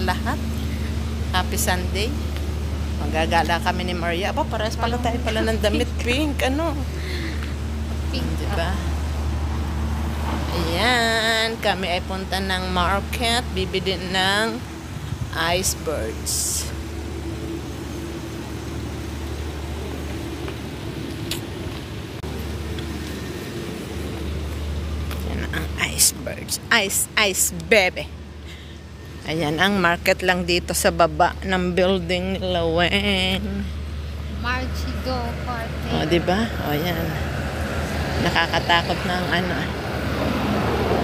lahat. Happy Sunday. Magagala kami ni Maria. Aba, parehas pala tayo pala ng damit. Pink, ano? Pink. Diba? Ayan. Kami ay punta ng market. Bibili ng icebergs. Yan ang icebergs. Ice, baby. Ayan, ang market lang dito sa baba ng building nila, Weng. Marchigo party. O, diba? O, yan. Nakakatakot ng ano.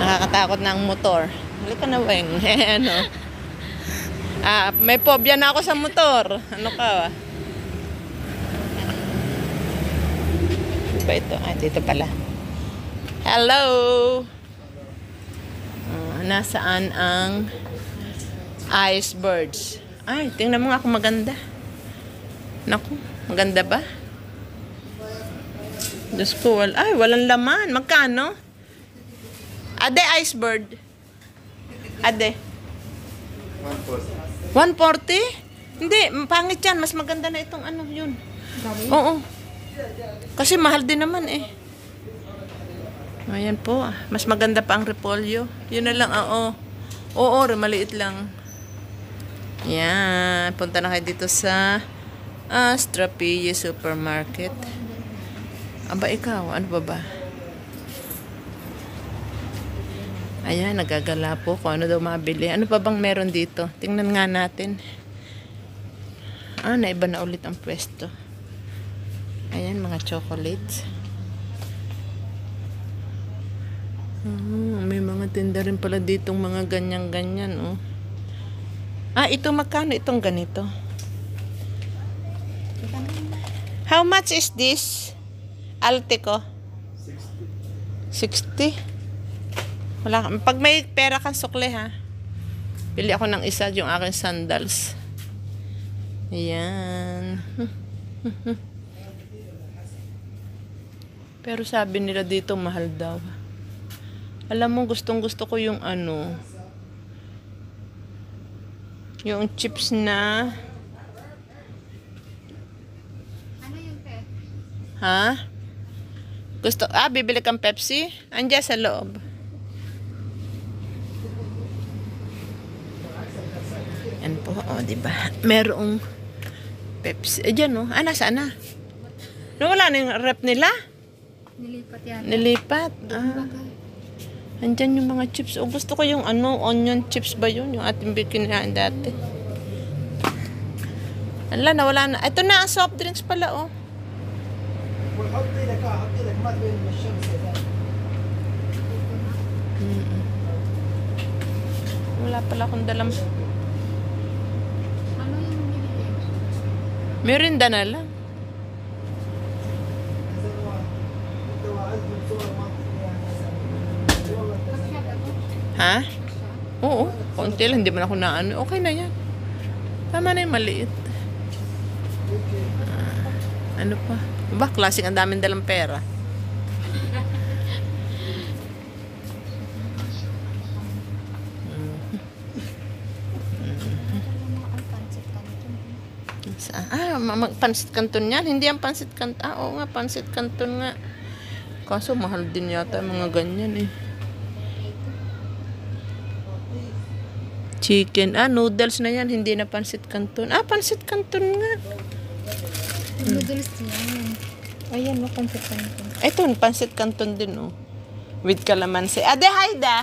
Nakakatakot ng motor. Halika na, Weng. Ano? May phobia na ako sa motor. Ano ka? Diba ito? Dito pala. Hello! Nasaan ang icebergs? Ay, tingnan mo nga kung maganda. Naku, maganda ba? Diyos ko, walang laman. Magkano? Ade, icebird. Ade. 140? Hindi, pangit yan. Mas maganda na itong ano yun. Oo. Kasi mahal din naman eh. Ayan po. Mas maganda pa ang repolyo. Yun na lang, oo. Oo, maliit lang. Yan. Punta na kayo dito sa Strapiye Supermarket. Aba, ikaw. Ano ba ba? Ayan, nagagala po kung ano daw mabili. Ano pa bang meron dito? Tingnan nga natin. Naiba na ulit ang pwesto. Ayan, mga chocolates. May mga tinda rin pala ditong mga ganyan-ganyan, oh. Ito magkano itong ganito? How much is this? Altico? 60. Wala. Pag may pera kang sukle, ha? Pili ako ng isa, yung aking sandals. Ayan. Pero sabi nila dito, mahal daw. Alam mo, gustong-gusto ko yung ano, yung chips na, Ano yung pe? ha? Gusto, bibili kang Pepsi? Andiyan sa loob. Yan po, diba? Merong Pepsi. Diyan, oh. Nasaan na? Wala na yung rep nila? Nilipat yan. Nilipat. Andyan yung mga chips. Gusto ko yung ano, onion chips ba yun? Yung ating bikinihan dati. Ala, nawala na. Ito na, soft drinks pala, oh. Wala pala akong dalam. Ano yung nilili? Merinda na lang. Ha? Oo. Konti lang. Hindi man ako na ano. Okay na yan. Tama na yung maliit. Ano pa? Ba, klaseng ang daming dalang pera. Pansit kanton yan. Hindi ang pansit kanton. Oo nga, pansit kanton nga. Kaso mahal din yata mga ganyan eh. Chicken. Noodles na yan. Hindi na pansit kanton. Pansit kanton nga. Noodles yan. Ayan, pansit kanton. Ito, pansit kanton din, oh. With calamansi. Ade, Haida!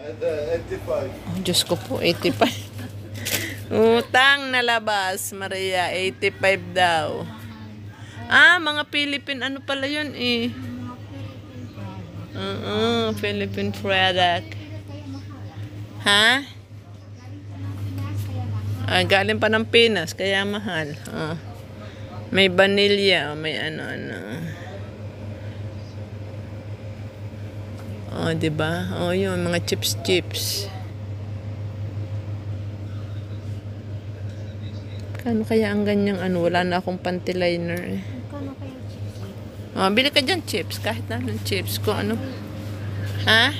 85. Oh, Diyos ko po, 85. Utang na labas, Maria. 85 daw. Mga Philippine, ano pala yun, eh. Philippine product. Ha? Galing pa ng Pinas, kaya mahal. May vanilla, may ano-ano. Diba? Yun, mga chips. Kano kaya ang ganyang ano? Wala na akong panty liner eh. Kano kaya chips? Bili ka dyan chips. Kahit na ng chips. Kung ano. Ha?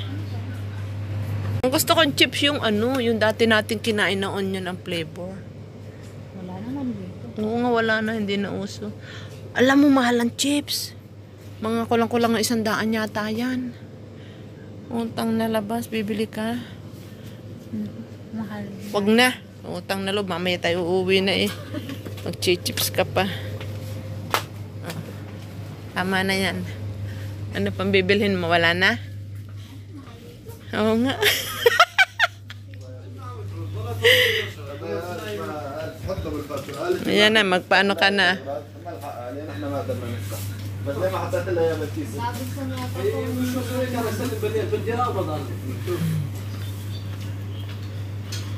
Ang gusto kong chips yung ano, yung dati nating kinain na onion ang flavor. Wala naman dito. Oo nga, wala na, hindi na uso. Alam mo, mahal ang chips. Mga kulang-kulang na 100 yata yan. Utang na labas, bibili ka. Mahal. Wag na. Utang na loob, mamaya tayo uuwi na eh. Mag-chips ka pa. Oh. Tama na yan. Ano pang bibilhin mo? Wala na? Oo nga. Ayan na, magpaano ka na? Sabi ko nga po.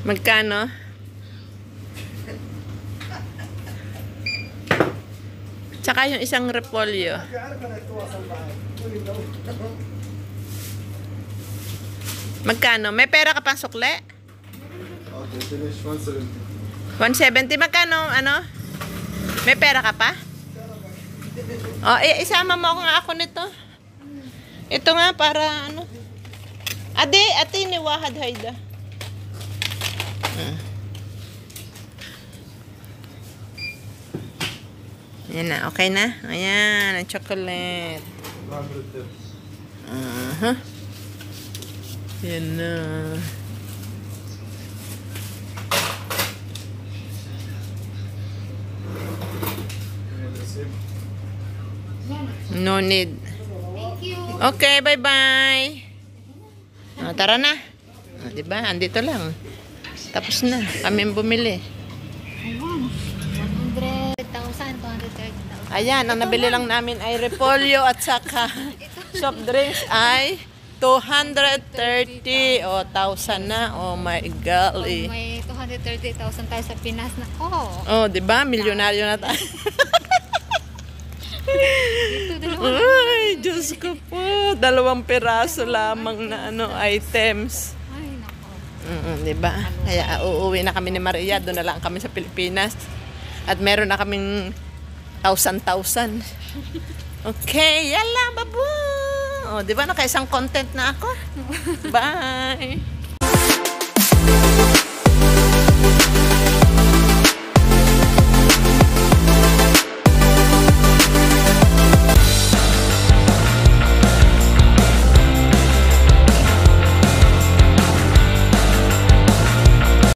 Magkano? Tsaka yung isang repolyo. Magkano? May pera ka pang sukle? 170. Magkano? Ano? May pera ka pa? Oh, isama mo ako nito. Ito nga para ano? Ate ni Wahad Haida. Yan na, okay na? Ayan, ang chocolate. Yan na. No need. Thank you. Okay, bye-bye. Tara na. Diba? Andito lang. Tapos na. Kami ang bumili. Ayun. 100,000, 230,000. Ayan, ang nabili lang namin ay repolyo at saka soft drinks ay 230 o 1,000 na. Oh my golly. May 230,000 tayo sa Pinas na. Oh. Oh, 'di ba? Milyonaryo na tayo. Dito dalawa. Ay, Diyos ko po. 2 piraso lamang na items. Ay, nako. 'Di ba? Kaya uuwi na kami ni Maria, doon na lang kami sa Pilipinas. At meron na kaming 1,000. Okay, yala, babu. Oh, 'di ba nakaisang content na ako? Bye.